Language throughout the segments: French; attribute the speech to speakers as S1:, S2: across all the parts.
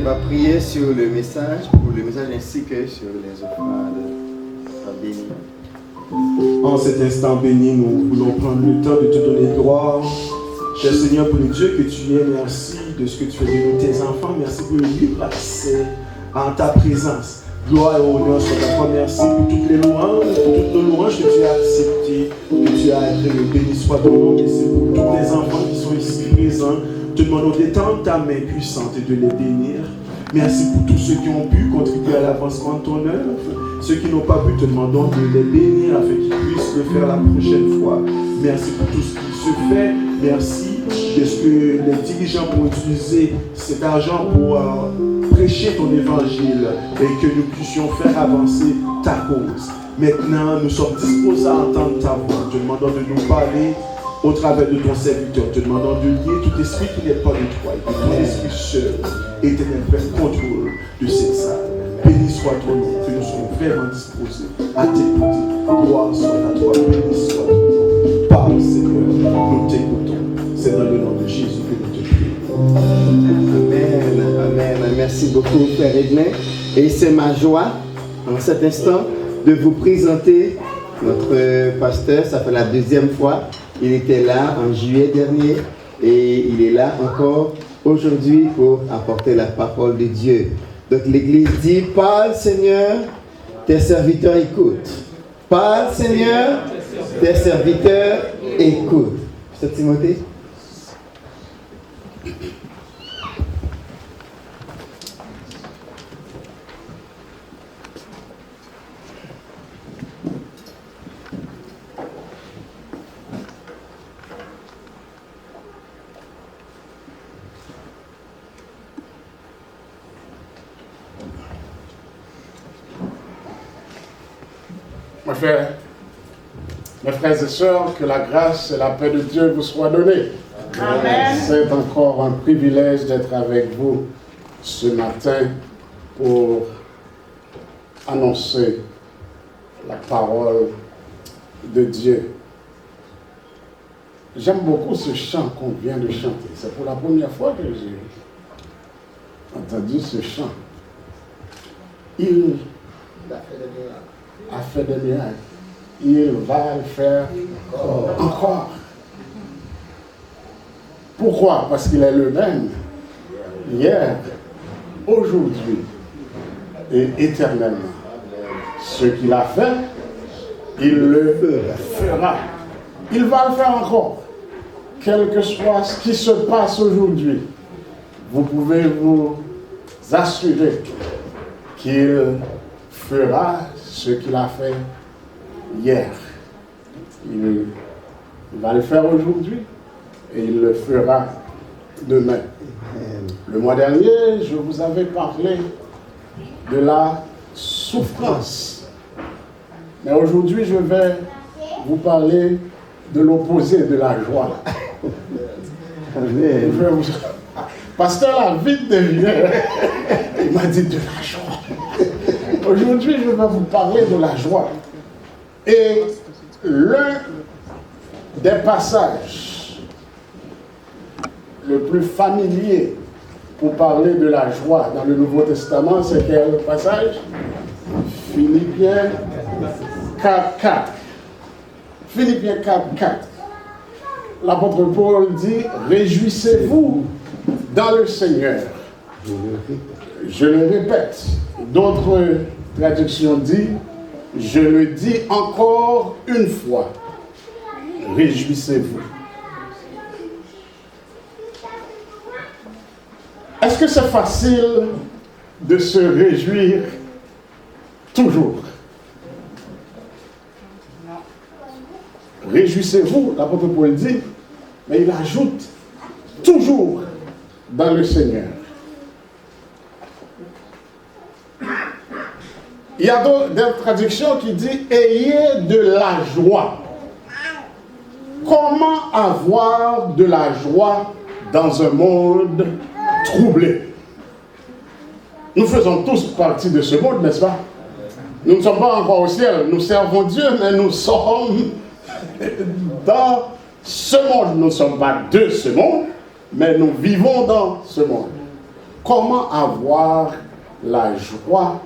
S1: va prier sur le message, pour le message ainsi que sur les offrandes. Sois béni.
S2: En cet instant béni, nous voulons prendre le temps de te donner gloire. Cher Seigneur, pour le Dieu que tu es, merci de ce que tu fais de nous, tes enfants. Merci pour le libre accès en ta présence. Gloire et honneur soit à toi. Merci pour toutes les louanges, pour toutes nos louanges que tu as acceptées, que tu as agréées. Béni soit ton nom. Merci pour tous les enfants qui sont ici présents. Te demandons d'étendre ta main puissante et de les bénir. Merci pour tous ceux qui ont pu contribuer à l'avancement de ton œuvre. Ceux qui n'ont pas pu, te demandons de les bénir afin qu'ils puissent le faire la prochaine fois. Merci pour tout ce qui se fait. Merci de ce que les dirigeants vont utiliser cet argent pour prêcher ton évangile et que nous puissions faire avancer ta cause. Maintenant, nous sommes disposés à entendre ta voix. Te demandons de nous parler au travers de ton serviteur. Te demandons de lier tout esprit qui n'est pas de toi et que ton esprit seul, éternel, prenne contrôle de cette salle. Béni soit ton nom, que nous soyons vraiment disposés à t'écouter. Gloire soit à toi, béni soit ton nom. Parle, Seigneur, nous t'écoutons. C'est dans le nom de Jésus que nous te prions.
S1: Amen, amen. Merci beaucoup, Frère Edmond. Et c'est ma joie, en cet instant, de vous présenter notre pasteur. Ça fait la deuxième fois. Il était là en juillet dernier et il est là encore aujourd'hui pour apporter la parole de Dieu. Donc l'Église dit, parle Seigneur, tes serviteurs écoutent. Parle Seigneur, tes serviteurs écoutent. Pasteur Timothée.
S3: Mes frères et sœurs, que la grâce et la paix de Dieu vous soient données. Amen. C'est encore un privilège d'être avec vous ce matin pour annoncer la parole de Dieu. J'aime beaucoup ce chant qu'on vient de chanter. C'est pour la première fois que j'ai entendu ce chant. Il a fait des miracles. Il va le faire encore. Pourquoi? Parce qu'il est le même, hier, aujourd'hui et éternellement. Ce qu'il a fait, il le fera. Il va le faire encore. Quel que soit ce qui se passe aujourd'hui, vous pouvez vous assurer qu'il fera ce qu'il a fait hier. Il va le faire aujourd'hui et il le fera demain. Le mois dernier, je vous avais parlé de la souffrance. Mais aujourd'hui, je vais vous parler de l'opposé de la joie. Pasteur a vite deviné. Il m'a dit de la joie. Aujourd'hui, je vais vous parler de la joie. Et l'un des passages le plus familier pour parler de la joie dans le Nouveau Testament, c'est quel passage? Philippiens 4:4. Philippiens 4:4. L'apôtre Paul dit, réjouissez-vous dans le Seigneur. Je le répète. D'autres traductions disent, je le dis encore une fois, réjouissez-vous. Est-ce que c'est facile de se réjouir toujours? Réjouissez-vous, l'apôtre Paul dit, mais il ajoute toujours dans le Seigneur. Il y a d'autres traductions qui disent ayez de la joie. Comment avoir de la joie dans un monde troublé? Nous faisons tous partie de ce monde, n'est-ce pas? Nous ne sommes pas encore au ciel, nous servons Dieu, mais nous sommes dans ce monde. Nous ne sommes pas de ce monde, mais nous vivons dans ce monde. comment avoir la joie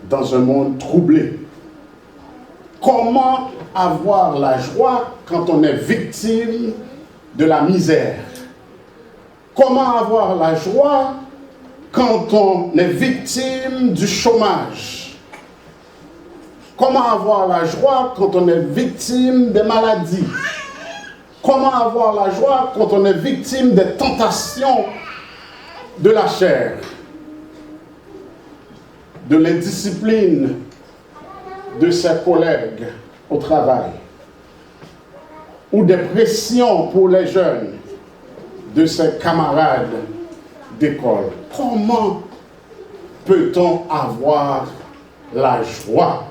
S3: dans un monde troublé? Comment avoir la joie quand on est victime de la misère? Comment avoir la joie quand on est victime du chômage? Comment avoir la joie quand on est victime des maladies? Comment avoir la joie quand on est victime des tentations de la chair, de l'indiscipline de ses collègues au travail, ou des pressions pour les jeunes de ses camarades d'école? Comment peut-on avoir la joie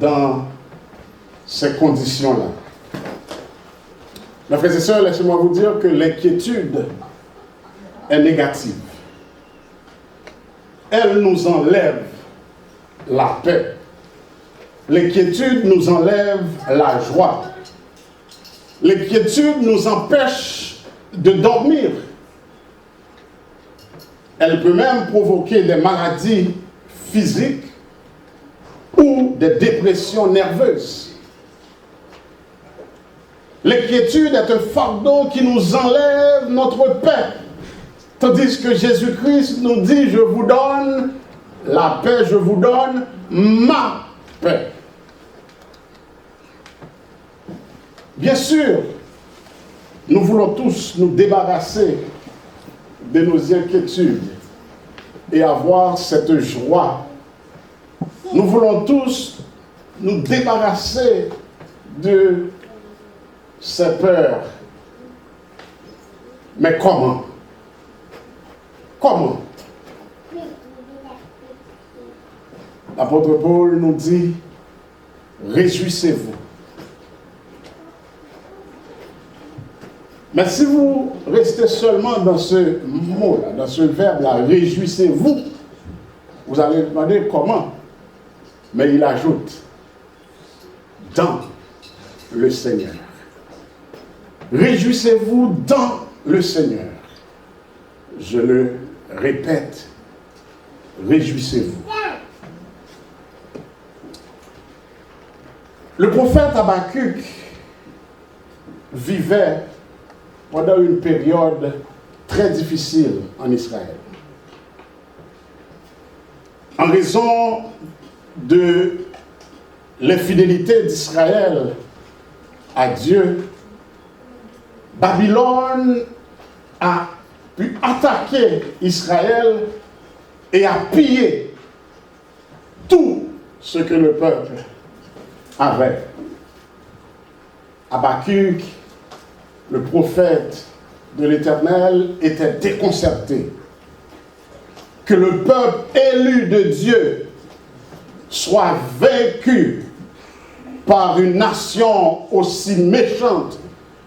S3: dans ces conditions-là? Mes frères et sœurs, laissez-moi vous dire que l'inquiétude est négative. Elle nous enlève la paix. L'inquiétude nous enlève la joie. L'inquiétude nous empêche de dormir. Elle peut même provoquer des maladies physiques ou des dépressions nerveuses. L'inquiétude est un fardeau qui nous enlève notre paix. Tandis que Jésus-Christ nous dit, je vous donne la paix, je vous donne ma paix. Bien sûr, nous voulons tous nous débarrasser de nos inquiétudes et avoir cette joie. Nous voulons tous nous débarrasser de ces peurs. Mais comment? Comment? L'apôtre Paul nous dit, réjouissez-vous. Mais si vous restez seulement dans ce mot-là, dans ce verbe-là, réjouissez-vous, vous allez demander comment. Mais il ajoute, dans le Seigneur. Réjouissez-vous dans le Seigneur. Je le répète, réjouissez-vous. Le prophète Habakkuk vivait pendant une période très difficile en Israël. En raison de l'infidélité d'Israël à Dieu, Babylone a pu attaquer Israël et a pillé tout ce que le peuple avait. Habakkuk, le prophète de l'Éternel, était déconcerté que le peuple élu de Dieu soit vaincu par une nation aussi méchante,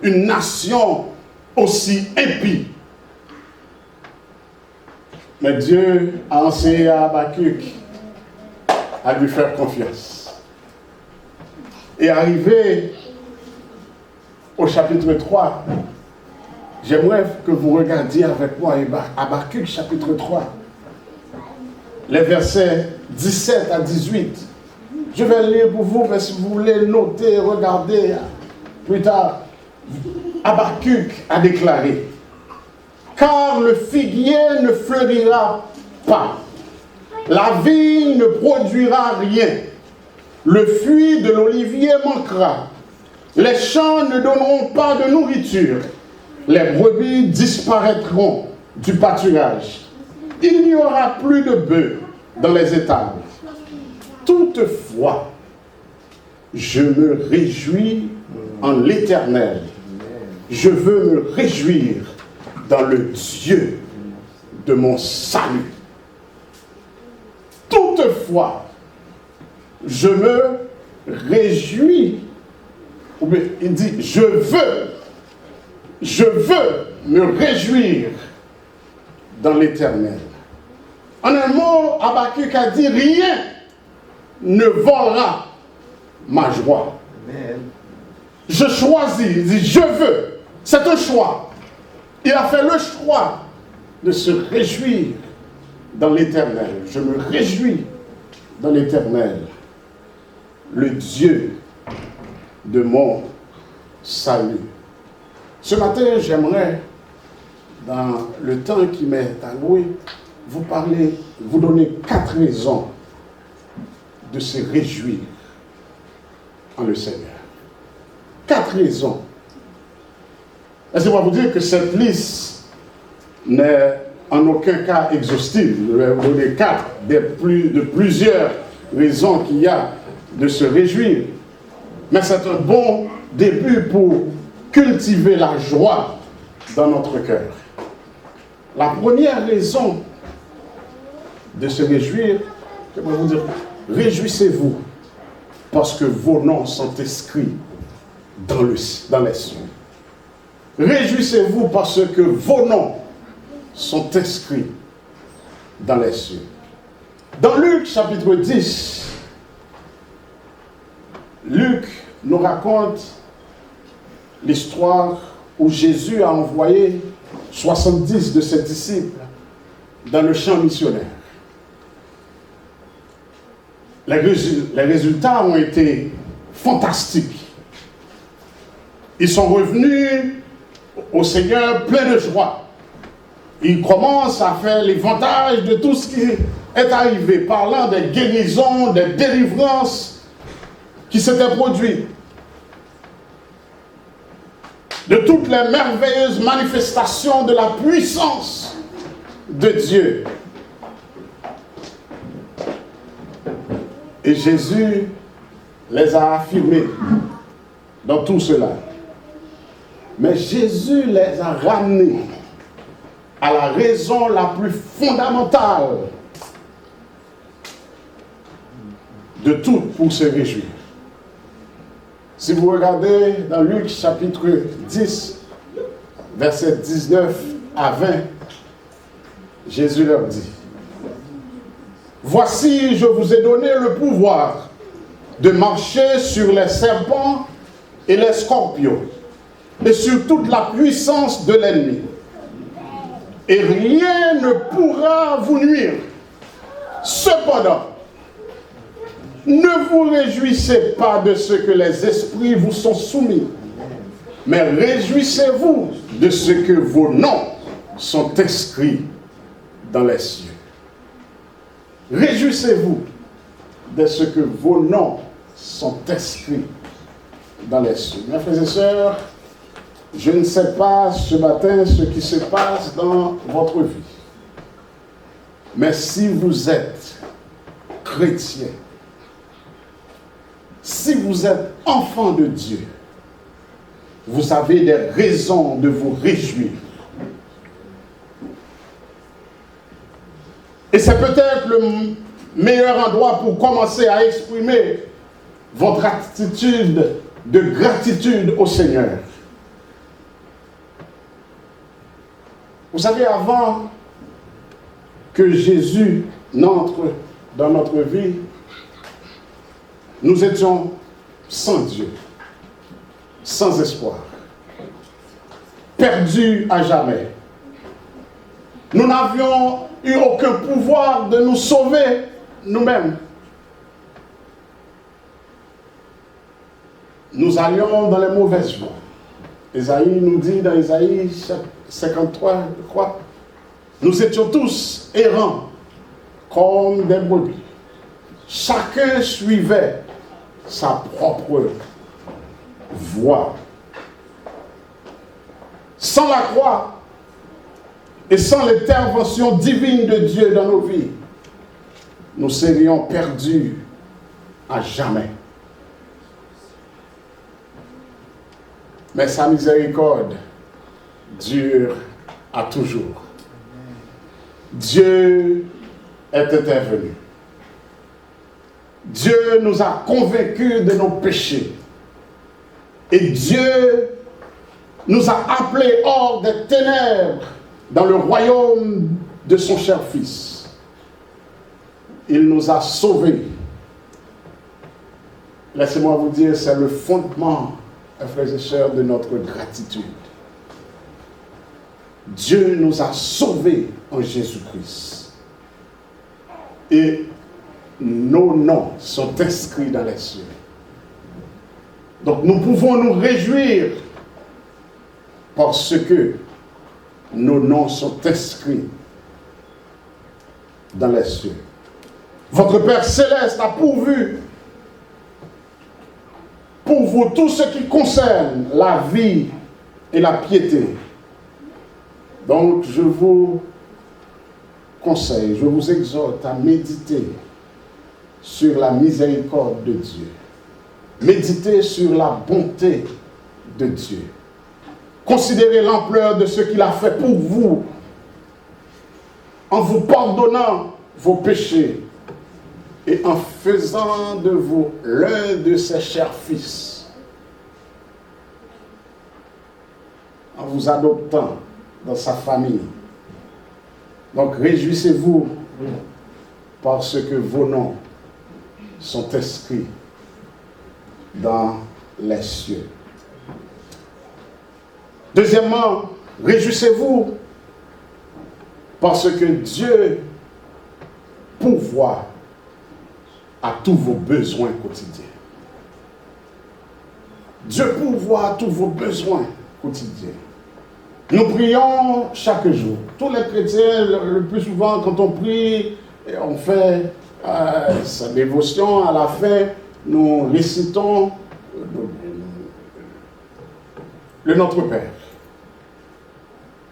S3: une nation aussi impie. Mais Dieu a enseigné à Habakkuk à lui faire confiance. Et arrivé au chapitre 3, j'aimerais que vous regardiez avec moi Habakkuk chapitre 3, les versets 17 à 18. Je vais lire pour vous, mais si vous voulez noter, regarder plus tard. Habakkuk a déclaré, car le figuier ne fleurira pas, la vigne ne produira rien, le fruit de l'olivier manquera, les champs ne donneront pas de nourriture, les brebis disparaîtront du pâturage, il n'y aura plus de bœufs dans les étables. Toutefois, je me réjouis en l'Éternel. Je veux me réjouir dans le Dieu de mon salut. Toutefois, je me réjouis. Ou bien, il dit, je veux me réjouir dans l'Éternel. En un mot, Habakkuk a dit, rien ne volera ma joie. Amen. Je choisis, il dit, je veux. C'est un choix. Il a fait le choix de se réjouir dans l'Éternel. Je me réjouis dans l'Éternel, le Dieu de mon salut. Ce matin, j'aimerais, dans le temps qui m'est alloué, vous donner 4 raisons de se réjouir en le Seigneur. 4 raisons. Laissez-moi vous dire que cette liste n'est en aucun cas exhaustive. Je vais vous donner 4 de plusieurs raisons qu'il y a de se réjouir. Mais c'est un bon début pour cultiver la joie dans notre cœur. La première raison de se réjouir, je vais vous dire, réjouissez-vous parce que vos noms sont inscrits dans les cieux. Réjouissez-vous parce que vos noms sont inscrits dans les cieux. Dans Luc chapitre 10, Luc nous raconte l'histoire où Jésus a envoyé 70 de ses disciples dans le champ missionnaire. Les résultats ont été fantastiques. Ils sont revenus au Seigneur pleins de joie. Ils commencent à faire l'éventail de tout ce qui est arrivé, parlant des guérisons, des délivrances qui s'étaient produites, de toutes les merveilleuses manifestations de la puissance de Dieu. Et Jésus les a affirmés dans tout cela. Mais Jésus les a ramenés à la raison la plus fondamentale de tout pour se réjouir. Si vous regardez dans Luc chapitre 10, versets 19 à 20, Jésus leur dit: voici, je vous ai donné le pouvoir de marcher sur les serpents et les scorpions, et sur toute la puissance de l'ennemi. Et rien ne pourra vous nuire. Cependant, ne vous réjouissez pas de ce que les esprits vous sont soumis, mais réjouissez-vous de ce que vos noms sont inscrits dans les cieux. Réjouissez-vous de ce que vos noms sont inscrits dans les cieux. Mes frères et sœurs, je ne sais pas ce matin ce qui se passe dans votre vie. Mais si vous êtes chrétien, si vous êtes enfant de Dieu, vous avez des raisons de vous réjouir. Et c'est peut-être le meilleur endroit pour commencer à exprimer votre attitude de gratitude au Seigneur. Vous savez, avant que Jésus n'entre dans notre vie, nous étions sans Dieu, sans espoir, perdus à jamais. Nous n'avions eu aucun pouvoir de nous sauver nous-mêmes. Nous allions dans les mauvaises voies. Ésaïe nous dit dans Ésaïe 53, je crois, nous étions tous errants comme des brebis. Chacun suivait sa propre voie. Sans la croix et sans l'intervention divine de Dieu dans nos vies, nous serions perdus à jamais. Mais sa miséricorde dure à toujours. Dieu est intervenu. Dieu nous a convaincus de nos péchés. Et Dieu nous a appelés hors des ténèbres dans le royaume de son cher Fils. Il nous a sauvés. Laissez-moi vous dire, c'est le fondement, frères et sœurs, de notre gratitude. Dieu nous a sauvés en Jésus-Christ. Et nos noms sont inscrits dans les cieux. Donc nous pouvons nous réjouir parce que nos noms sont inscrits dans les cieux. Votre Père Céleste a pourvu pour vous tout ce qui concerne la vie et la piété. Donc je vous conseille, je vous exhorte à méditer sur la miséricorde de Dieu. Méditez sur la bonté de Dieu. Considérez l'ampleur de ce qu'il a fait pour vous en vous pardonnant vos péchés et en faisant de vous l'un de ses chers fils, en vous adoptant dans sa famille. Donc réjouissez-vous parce que vos noms sont inscrits dans les cieux. Deuxièmement, réjouissez-vous parce que Dieu pourvoit à tous vos besoins quotidiens. Dieu pourvoit à tous vos besoins quotidiens. Nous prions chaque jour. Tous les chrétiens, le plus souvent, quand on prie, on fait sa dévotion. À la fin, nous récitons le Notre Père.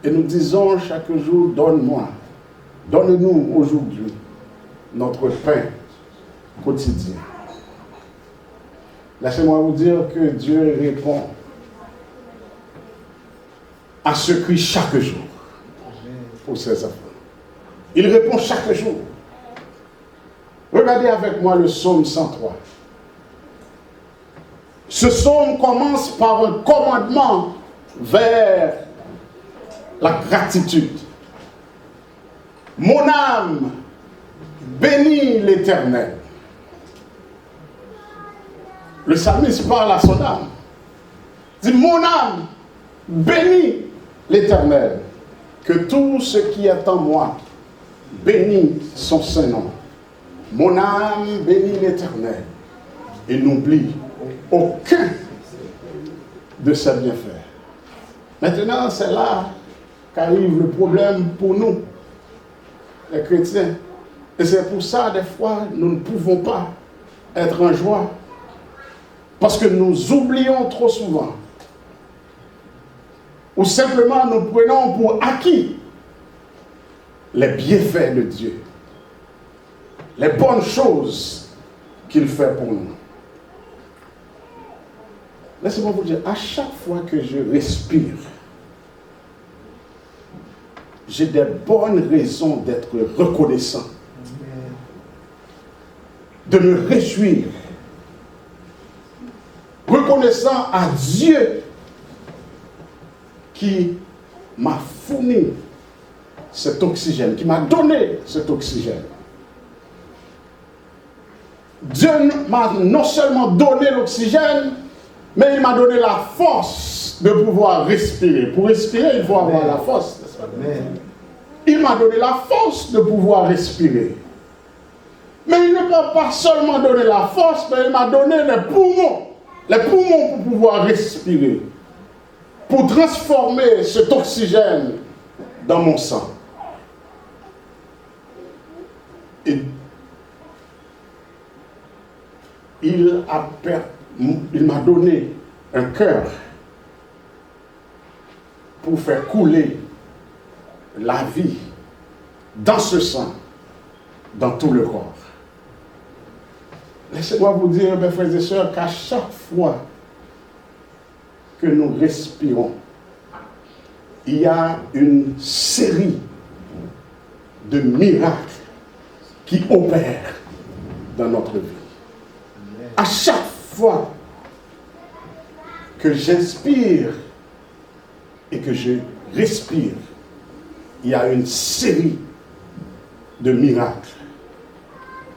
S3: Et nous disons chaque jour, donne-moi, donne-nous aujourd'hui notre pain quotidien. Laissez-moi vous dire que Dieu répond à ce cri chaque jour pour ses enfants. Il répond chaque jour. Regardez avec moi le psaume 103. Ce psaume commence par un commandement vers la gratitude. Mon âme bénit l'Éternel. Le psalmiste parle à son âme. Il dit, mon âme bénit l'Éternel. Que tout ce qui est en moi bénit son saint nom. Mon âme bénit l'Éternel et n'oublie aucun de ses bienfaits. Maintenant, c'est là qu'arrive le problème pour nous, les chrétiens. Et c'est pour ça, des fois, nous ne pouvons pas être en joie. Parce que nous oublions trop souvent. Ou simplement nous prenons pour acquis les bienfaits de Dieu. Les bonnes choses qu'il fait pour nous. Laissez-moi vous dire, à chaque fois que je respire, j'ai des bonnes raisons d'être reconnaissant, de me réjouir, reconnaissant à Dieu qui m'a fourni cet oxygène, qui m'a donné cet oxygène. Dieu m'a non seulement donné l'oxygène, mais il m'a donné la force de pouvoir respirer. Pour respirer, il faut avoir la force. Amen. Il m'a donné la force de pouvoir respirer. Mais il ne m'a pas seulement donné la force, mais il m'a donné les poumons pour pouvoir respirer, pour transformer cet oxygène dans mon sang. Et il m'a donné un cœur pour faire couler la vie dans ce sang, dans tout le corps. Laissez-moi vous dire, mes frères et sœurs, qu'à chaque fois que nous respirons, il y a une série de miracles qui opèrent dans notre vie. À chaque fois que j'inspire et que je respire, il y a une série de miracles.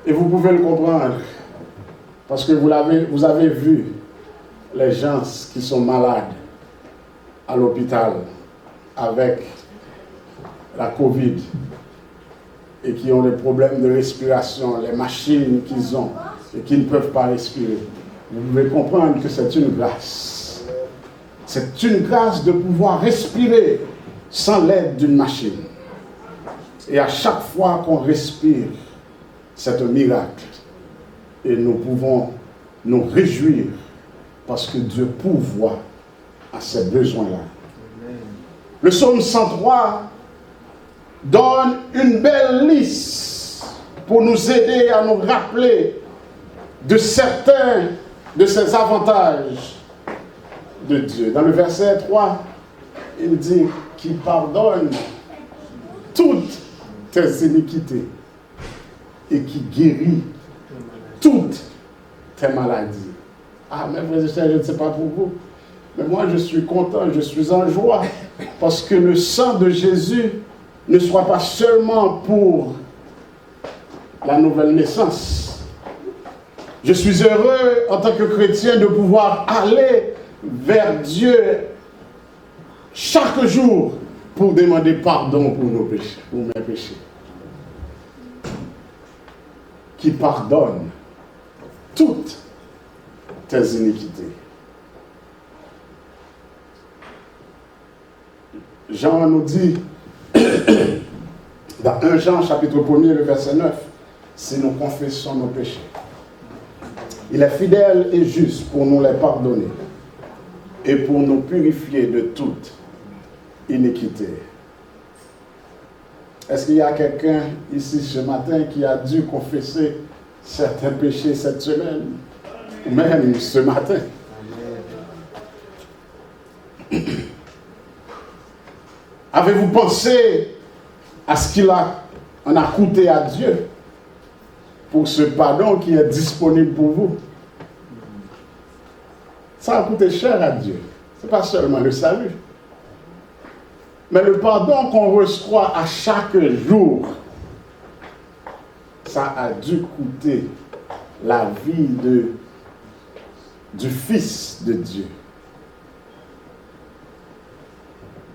S3: Et vous pouvez le comprendre, parce que vous avez vu les gens qui sont malades à l'hôpital avec la COVID et qui ont des problèmes de respiration, les machines qu'ils ont et qui ne peuvent pas respirer, vous pouvez comprendre que c'est une grâce. C'est une grâce de pouvoir respirer sans l'aide d'une machine. Et à chaque fois qu'on respire, c'est un miracle. Et nous pouvons nous réjouir parce que Dieu pourvoit à ces besoins-là. Le psaume 103 donne une belle liste pour nous aider à nous rappeler de certains de ces avantages de Dieu. Dans le verset 3, il dit qu'il pardonne toutes tes iniquités et qui guérit toutes tes maladies. Ah, mais frères et sœurs, je ne sais pas pour vous, mais moi je suis content, je suis en joie, parce que le sang de Jésus ne soit pas seulement pour la nouvelle naissance. Je suis heureux en tant que chrétien de pouvoir aller vers Dieu chaque jour pour demander pardon pour nos péchés, pour mes péchés. Qui pardonne toutes tes iniquités. Jean nous dit, dans 1 Jean chapitre 1er, le verset 9, si nous confessons nos péchés, il est fidèle et juste pour nous les pardonner et pour nous purifier de toute iniquité. Est-ce qu'il y a quelqu'un ici ce matin qui a dû confesser certains péchés cette semaine? Ou même ce matin? Avez-vous pensé à ce qu'il en a coûté à Dieu pour ce pardon qui est disponible pour vous? Ça a coûté cher à Dieu. Ce n'est pas seulement le salut. Mais le pardon qu'on reçoit à chaque jour, ça a dû coûter la vie du Fils de Dieu.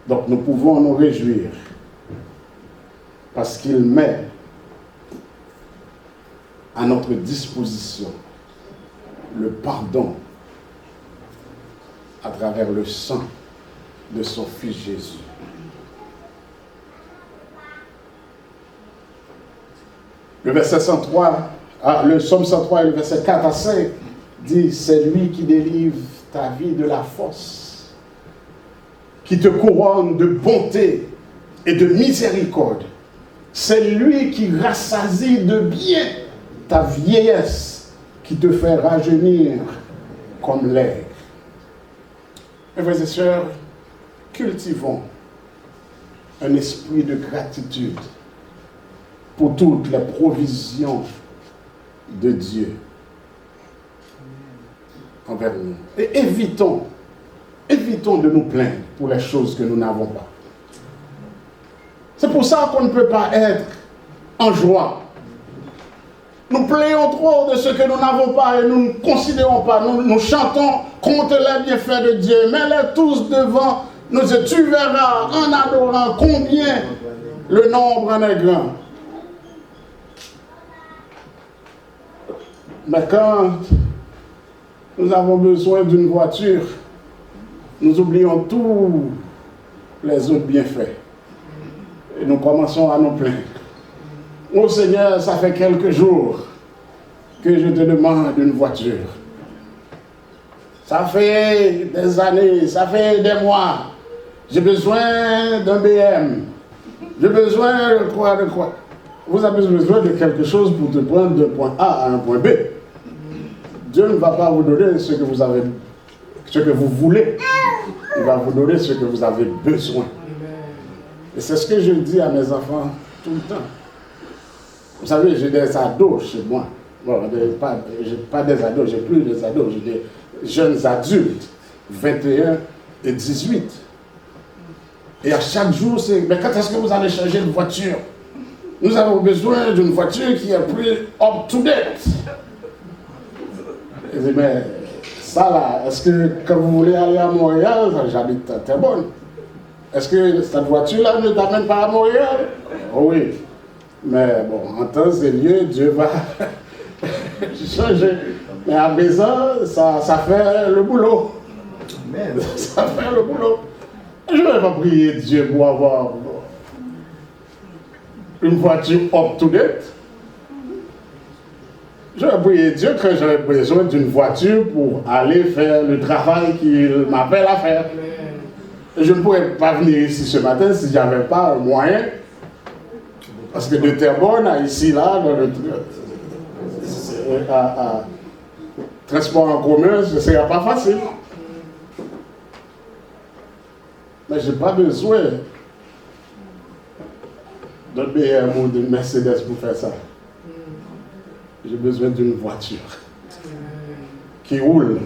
S3: Donc nous pouvons nous réjouir parce qu'il met à notre disposition le pardon à travers le sang de son Fils Jésus. Le verset 103, le psaume 103 et le verset 4 à 5 dit, c'est lui qui délivre ta vie de la force, qui te couronne de bonté et de miséricorde. C'est lui qui rassasie de bien ta vieillesse, qui te fait rajeunir comme l'aigle. Mes frères et sœurs, cultivons un esprit de gratitude pour toutes les provisions de Dieu envers nous. Et évitons de nous plaindre pour les choses que nous n'avons pas. C'est pour ça qu'on ne peut pas être en joie. Nous plaignons trop de ce que nous n'avons pas et nous ne considérons pas. Nous chantons contre les bienfaits de Dieu. Mets-les tous devant nos yeux. Tu verras en adorant combien le nombre en est grand. Mais quand nous avons besoin d'une voiture, nous oublions tous les autres bienfaits. Et nous commençons à nous plaindre. Oh Seigneur, ça fait quelques jours que je te demande une voiture. Ça fait des années, ça fait des mois. J'ai besoin d'un BM. J'ai besoin de quoi? Vous avez besoin de quelque chose pour te prendre d'un point A à un point B. Dieu ne va pas vous donner ce que vous avez, ce que vous voulez. Il va vous donner ce que vous avez besoin. Et c'est ce que je dis à mes enfants tout le temps. Vous savez, j'ai des ados chez moi. Bon, pas des ados, j'ai plus des ados, j'ai des jeunes adultes, 21 et 18. Et à chaque jour, c'est, mais quand est-ce que vous allez changer de voiture? Nous avons besoin d'une voiture qui est plus up-to-date. Je dis, mais ça là, est-ce que quand vous voulez aller à Montréal, j'habite à Terrebonne, est-ce que cette voiture-là ne t'amène pas à Montréal? Oh oui. Mais bon, en temps et lieu, Dieu va changer. Mais à maison, ça fait le boulot. Ça fait le boulot. Je ne vais pas prier Dieu pour avoir une voiture up-to-date. Je vais prier Dieu que j'aurais besoin d'une voiture pour aller faire le travail qu'il m'appelle à faire. Je ne pourrais pas venir ici ce matin si je n'avais pas un moyen. Parce que de Terrebonne à ici, là, dans le transport en commun, ce ne serait pas facile. Mais je n'ai pas besoin d'un BMW ou d'une Mercedes pour faire ça. J'ai besoin d'une voiture qui roule.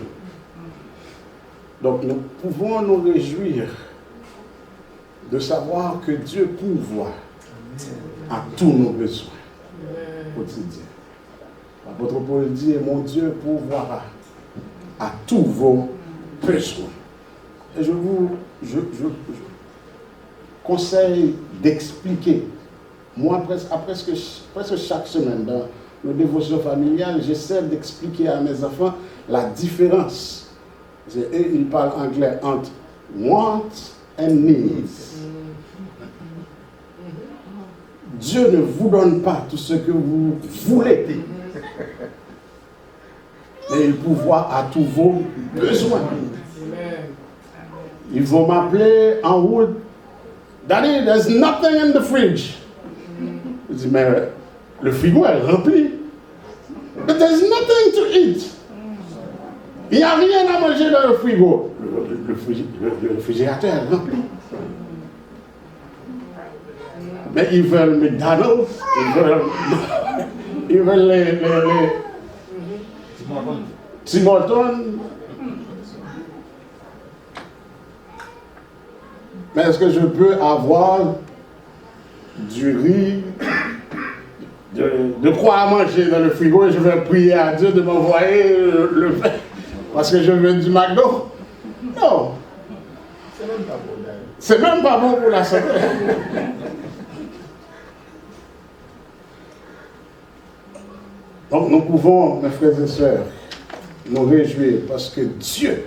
S3: Donc nous pouvons nous réjouir de savoir que Dieu pourvoit à tous nos besoins quotidiens. L'apôtre Paul dit, mon Dieu pourvoira à tous vos besoins. Et je vous conseille d'expliquer. Moi, presque chaque semaine, dans nos dévotions familiales, j'essaie d'expliquer à mes enfants la différence. Et ils parlent anglais entre want and needs. Dieu ne vous donne pas tout ce que vous voulez, mais il pourvoit à tous vos besoins. Ils vont m'appeler en route. Daddy, there's nothing in the fridge. Je dis, mais le frigo est rempli. But there's nothing to eat. Il n'y a rien à manger dans le frigo. Le réfrigérateur est rempli. Mais ils veulent McDonald's, ils veulent les Tim Hortons. Mais est-ce que je peux avoir du riz, de quoi à manger dans le frigo et je vais prier à Dieu de m'envoyer le pain parce que je veux du McDo? Non. C'est même pas bon pour la santé. Donc nous pouvons, mes frères et sœurs, nous réjouir parce que Dieu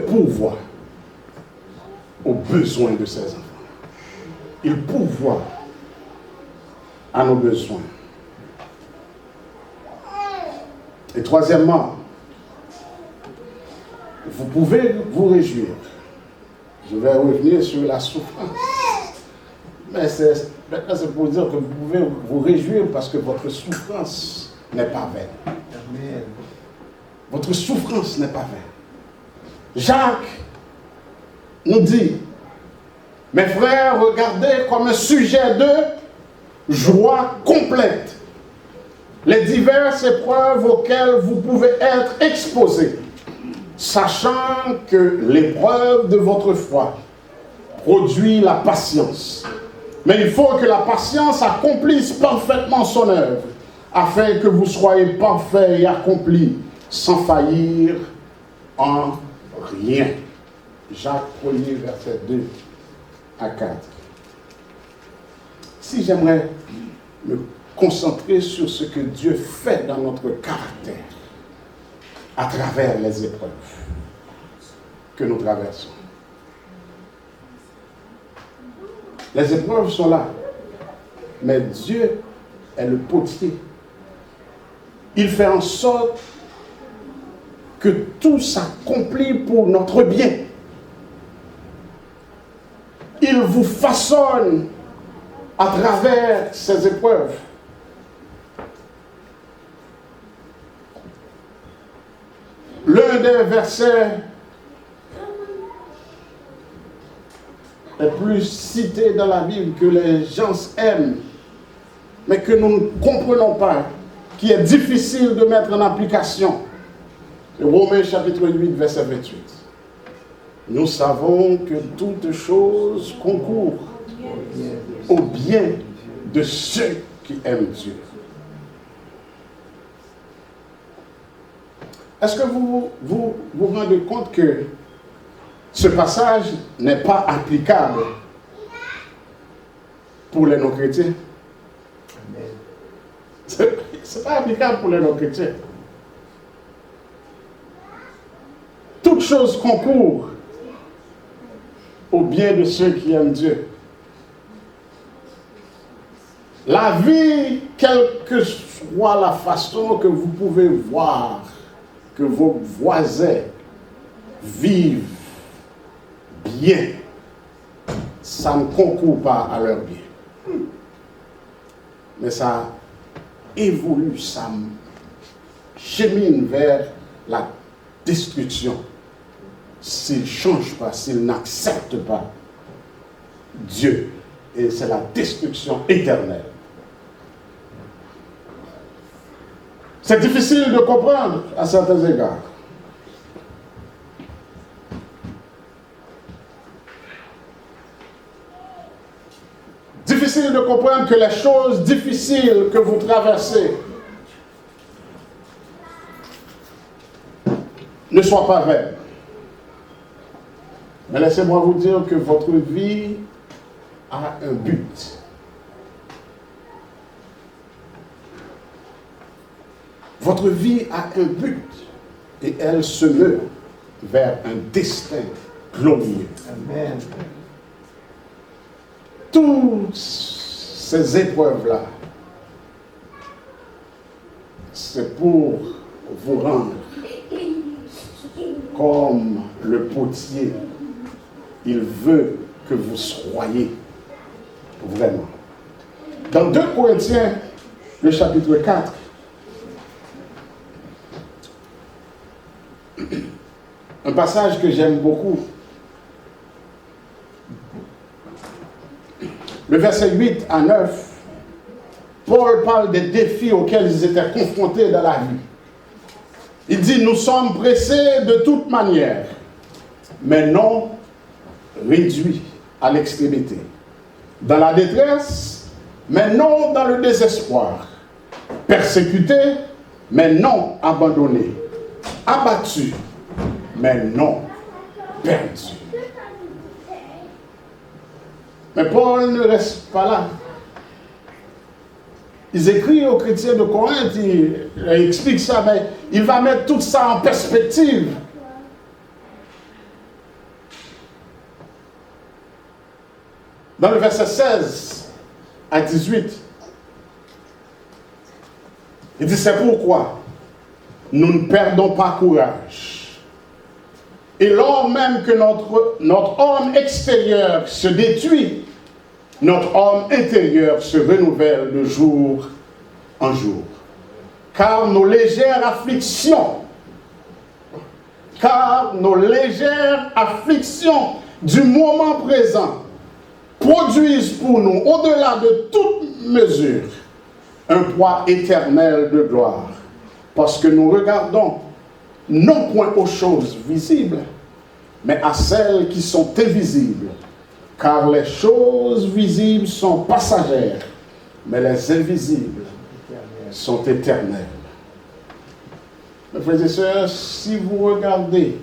S3: pourvoit aux besoins de ses enfants. Il pourvoit à nos besoins. Et troisièmement, vous pouvez vous réjouir. Je vais revenir sur la souffrance. Mais maintenant, c'est pour dire que vous pouvez vous réjouir parce que votre souffrance n'est pas vaine. Votre souffrance n'est pas vaine. Jacques nous dit, mes frères, regardez comme un sujet de joie complète les diverses épreuves auxquelles vous pouvez être exposés, sachant que l'épreuve de votre foi produit la patience. Mais il faut que la patience accomplisse parfaitement son œuvre, afin que vous soyez parfaits et accomplis, sans faillir en rien. Jacques 1er, verset 2 à 4. Si j'aimerais me concentrer sur ce que Dieu fait dans notre caractère, à travers les épreuves que nous traversons. Les épreuves sont là, mais Dieu est le potier. Il fait en sorte que tout s'accomplit pour notre bien. Il vous façonne à travers ces épreuves. L'un des versets les plus cités dans la Bible, que les gens aiment, mais que nous ne comprenons pas, qui est difficile de mettre en application. Romains chapitre 8, verset 28. Nous savons que toutes choses concourent au bien de ceux qui aiment Dieu. Est-ce que vous vous rendez compte que Ce passage n'est pas applicable pour les non-chrétiens. Ce n'est pas applicable pour les non-chrétiens. Toute chose concourt au bien de ceux qui aiment Dieu. La vie, quelle que soit la façon que vous pouvez voir que vos voisins vivent bien, ça ne concourt pas à leur bien. Mais ça évolue, ça chemine vers la destruction s'ils ne changent pas, s'ils n'acceptent pas Dieu. Et c'est la destruction éternelle. C'est difficile de comprendre à certains égards. Difficile de comprendre que les choses difficiles que vous traversez ne soient pas vaines. Mais laissez-moi vous dire que votre vie a un but. Votre vie a un but et elle se meurt vers un destin glorieux.
S4: Amen.
S3: Toutes ces épreuves-là, c'est pour vous rendre comme le potier. Il veut que vous soyez vraiment. Dans 2 Corinthiens, le chapitre 4, un passage que j'aime beaucoup, le verset 8 à 9, Paul parle des défis auxquels ils étaient confrontés dans la vie. Il dit, nous sommes pressés de toute manière, mais non réduits à l'extrémité. Dans la détresse, mais non dans le désespoir. Persécutés, mais non abandonnés. Abattus, mais non perdus. Mais Paul ne reste pas là. Il écrit aux chrétiens de Corinthe, il explique ça, mais il va mettre tout ça en perspective. Dans le verset 16 à 18, il dit, c'est pourquoi nous ne perdons pas courage. Et lors même que notre homme extérieur se détruit, notre homme intérieur se renouvelle de jour en jour. Car nos légères afflictions du moment présent produisent pour nous, au-delà de toute mesure, un poids éternel de gloire. Parce que nous regardons non point aux choses visibles, mais à celles qui sont invisibles. Car les choses visibles sont passagères, mais les invisibles sont éternelles. Mes frères et sœurs, si vous regardez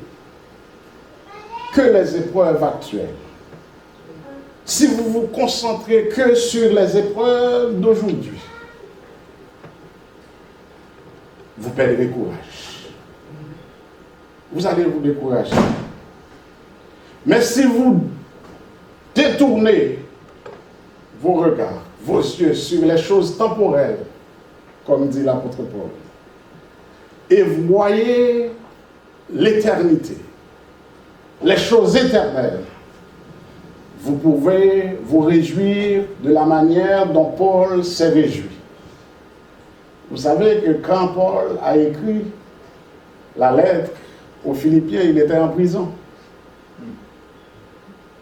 S3: que les épreuves actuelles, si vous vous concentrez que sur les épreuves d'aujourd'hui, vous perdrez courage. Vous allez vous décourager. Mais si vous détournez vos regards, vos yeux sur les choses temporelles, comme dit l'apôtre Paul, et vous voyez l'éternité, les choses éternelles, vous pouvez vous réjouir de la manière dont Paul s'est réjoui. Vous savez que quand Paul a écrit la lettre aux Philippiens, il était en prison.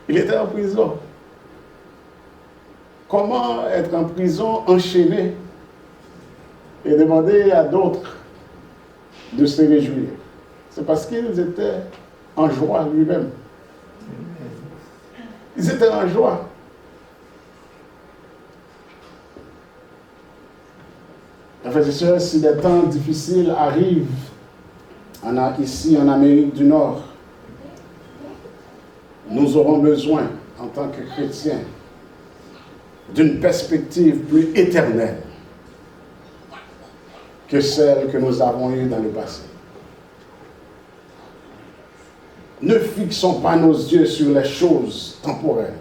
S3: Il était en prison. Comment être en prison, enchaîné, et demander à d'autres de se réjouir? C'est parce qu'ils étaient en joie lui-même. Ils étaient en joie. Frères et sœurs, si des temps difficiles arrivent ici en Amérique du Nord, nous aurons besoin, en tant que chrétiens, d'une perspective plus éternelle que celle que nous avons eue dans le passé. Ne fixons pas nos yeux sur les choses temporelles,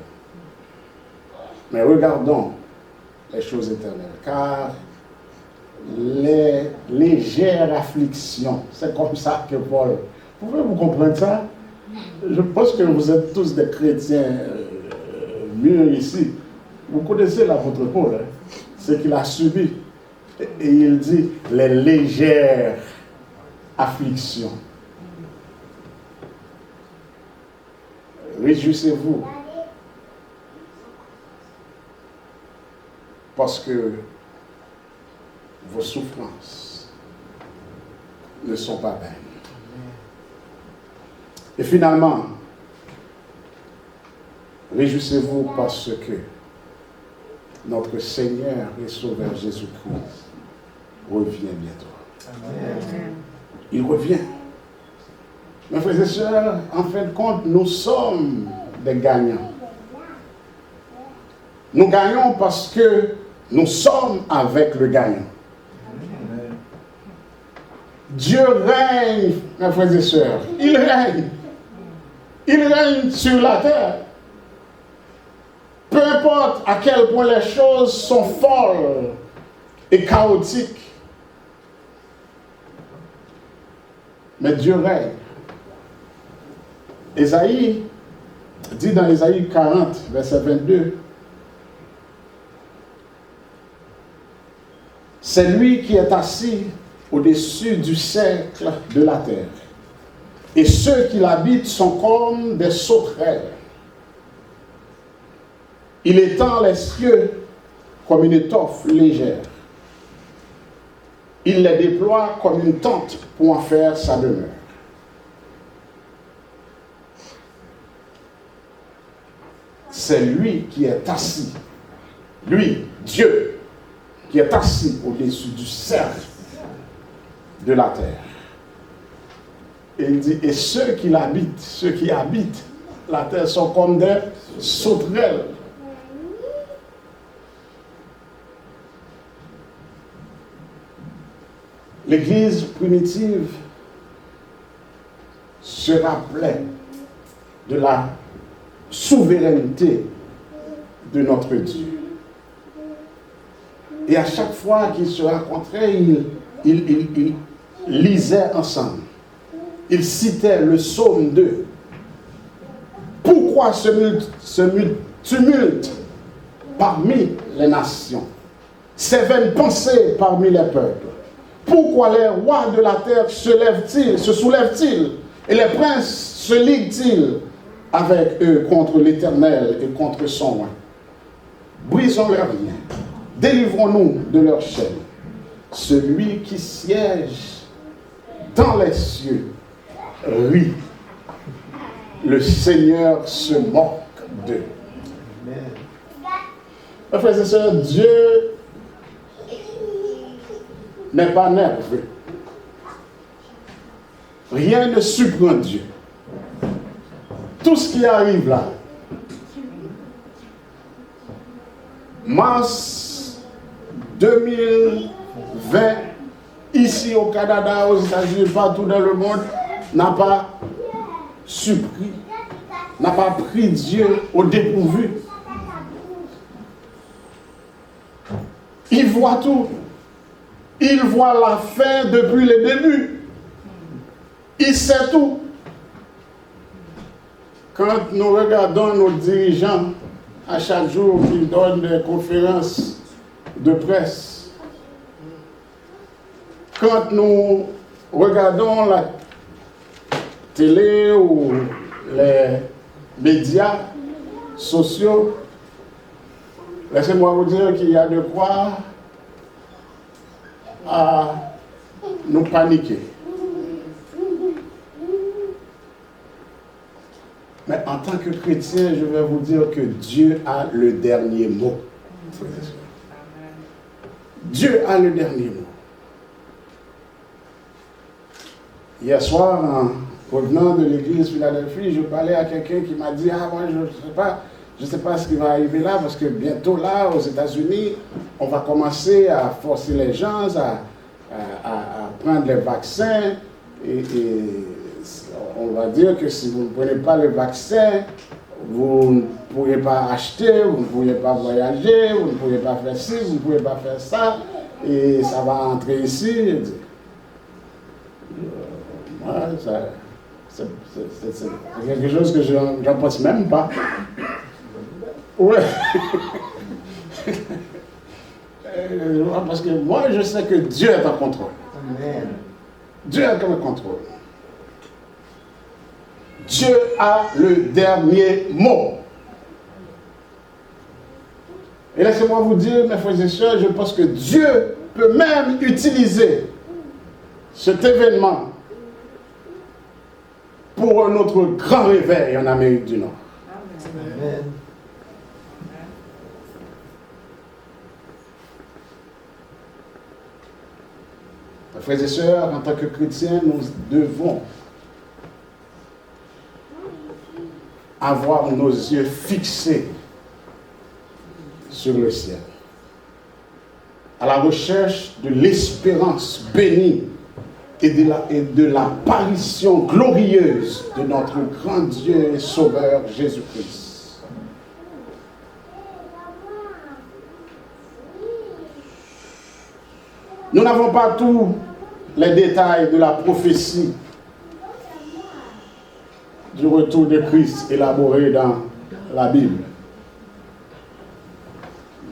S3: mais regardons les choses éternelles, car les légères afflictions, c'est comme ça que Paul... Pouvez-vous comprendre ça? Je pense que vous êtes tous des chrétiens mûrs ici. Vous connaissez l'apôtre Paul, hein? Ce qu'il a subi. Et il dit les légères afflictions. Réjouissez-vous. Parce que vos souffrances ne sont pas vaines. Et finalement, réjouissez-vous parce que notre Seigneur et Sauveur Jésus-Christ revient bientôt. Amen. Il revient. Mes frères et sœurs, en fin de compte, nous sommes des gagnants. Nous gagnons parce que nous sommes avec le gagnant. Amen. Dieu règne, mes frères et sœurs. Il règne. Il règne sur la terre. Peu importe à quel point les choses sont folles et chaotiques. Mais Dieu règne. Ésaïe dit dans Ésaïe 40, verset 22, c'est lui qui est assis au-dessus du cercle de la terre. Et ceux qui l'habitent sont comme des sauterelles. Il étend les cieux comme une étoffe légère. Il les déploie comme une tente pour en faire sa demeure. C'est lui qui est assis, lui, Dieu, qui est assis au-dessus du cercle de la terre. Et il dit, et ceux qui habitent la terre sont comme des sauterelles. L'Église primitive se rappelait de la souveraineté de notre Dieu. Et à chaque fois qu'ils se rencontraient, ils lisaient ensemble. Ils citaient le psaume 2. Pourquoi ce tumulte parmi les nations? Ces vaines pensées parmi les peuples? Pourquoi les rois de la terre se soulèvent-ils et les princes se liguent-ils avec eux contre l'Éternel et contre son roi? Brisons leurs liens, délivrons-nous de leur chaîne. Celui qui siège dans les cieux rit. Le Seigneur se moque d'eux. Mes frères et sœurs, Dieu n'est pas nerveux. Rien ne surprend Dieu. Tout ce qui arrive là, mars 2020, ici au Canada, aux États-Unis, partout dans le monde, n'a pas surpris, n'a pas pris Dieu au dépourvu. Il voit tout. Il voit la fin depuis le début. Il sait tout. Quand nous regardons nos dirigeants à chaque jour qui donnent des conférences de presse, quand nous regardons la télé ou les médias sociaux, laissez-moi vous dire qu'il y a de quoi à nous paniquer. Mais en tant que chrétien, je vais vous dire que Dieu a le dernier mot. Dieu a le dernier mot. Hier soir, revenant de l'église Philadelphie, je parlais à quelqu'un qui m'a dit, ah moi je ne sais pas ce qui va arriver là, parce que bientôt là, aux États-Unis, on va commencer à forcer les gens à prendre les vaccins, et on va dire que si vous ne prenez pas le vaccin, vous ne pourrez pas acheter, vous ne pourrez pas voyager, vous ne pourrez pas faire ci, vous ne pourrez pas faire ça, et ça va entrer ici. Moi, c'est quelque chose que je n'en pense même pas. Ouais. Parce que moi, je sais que Dieu est en contrôle.
S1: Amen.
S3: Dieu est en contrôle. Dieu a le dernier mot. Et laissez-moi vous dire, mes frères et sœurs, je pense que Dieu peut même utiliser cet événement pour un autre grand réveil en Amérique du Nord.
S1: Amen.
S3: Mes frères et sœurs, en tant que chrétiens, nous devons avoir nos yeux fixés sur le ciel, à la recherche de l'espérance bénie et de l'apparition glorieuse de notre grand Dieu et Sauveur Jésus-Christ. Nous n'avons pas tous les détails de la prophétie du retour de Christ élaboré dans la Bible.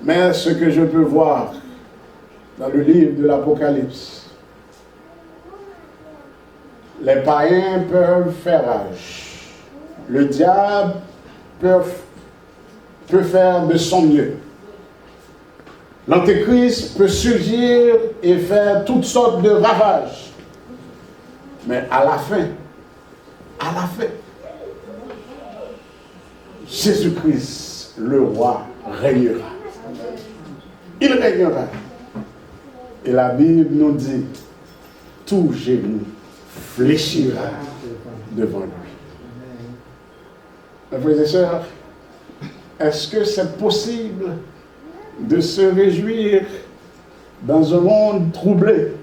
S3: Mais ce que je peux voir dans le livre de l'Apocalypse, les païens peuvent faire rage. Le diable peut faire de son mieux. L'Antéchrist peut surgir et faire toutes sortes de ravages. Mais à la fin, Jésus-Christ, le roi, régnera. Il régnera. Et la Bible nous dit, tout genou fléchira devant lui. Mes frères et sœurs, est-ce que c'est possible de se réjouir dans un monde troublé?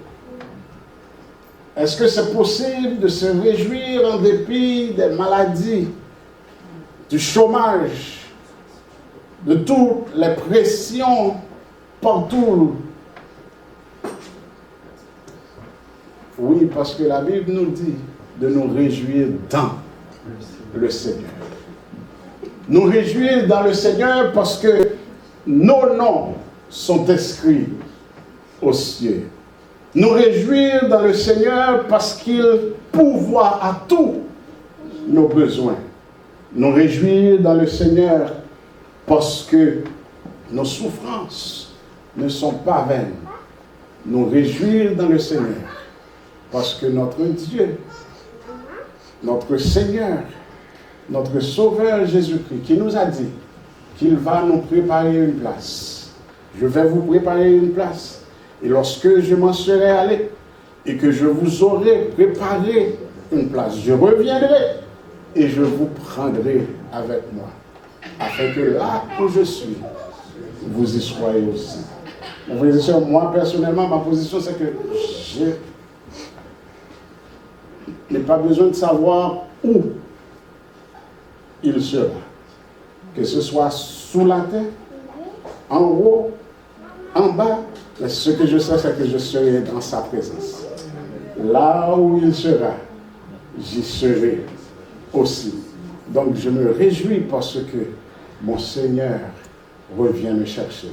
S3: Est-ce que c'est possible de se réjouir en dépit des maladies, du chômage, de toutes les pressions partout? Oui, parce que la Bible nous dit de nous réjouir dans le Seigneur. Nous réjouir dans le Seigneur parce que nos noms sont inscrits aux cieux. Nous réjouir dans le Seigneur parce qu'il pourvoit à tous nos besoins. Nous réjouir dans le Seigneur parce que nos souffrances ne sont pas vaines. Nous réjouir dans le Seigneur parce que notre Dieu, notre Seigneur, notre Sauveur Jésus-Christ, qui nous a dit qu'il va nous préparer une place. Je vais vous préparer une place. Et lorsque je m'en serai allé et que je vous aurai préparé une place, je reviendrai et je vous prendrai avec moi, afin que là où je suis, vous y soyez aussi. Mes frères et sœurs, moi personnellement, ma position c'est que je n'ai pas besoin de savoir où il sera. Que ce soit sous la terre, en haut, en bas, mais ce que je sais, c'est que je serai dans sa présence. Là où il sera, j'y serai aussi. Donc je me réjouis parce que mon Seigneur revient me chercher.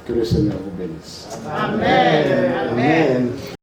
S3: Que le Seigneur vous bénisse.
S1: Amen. Amen.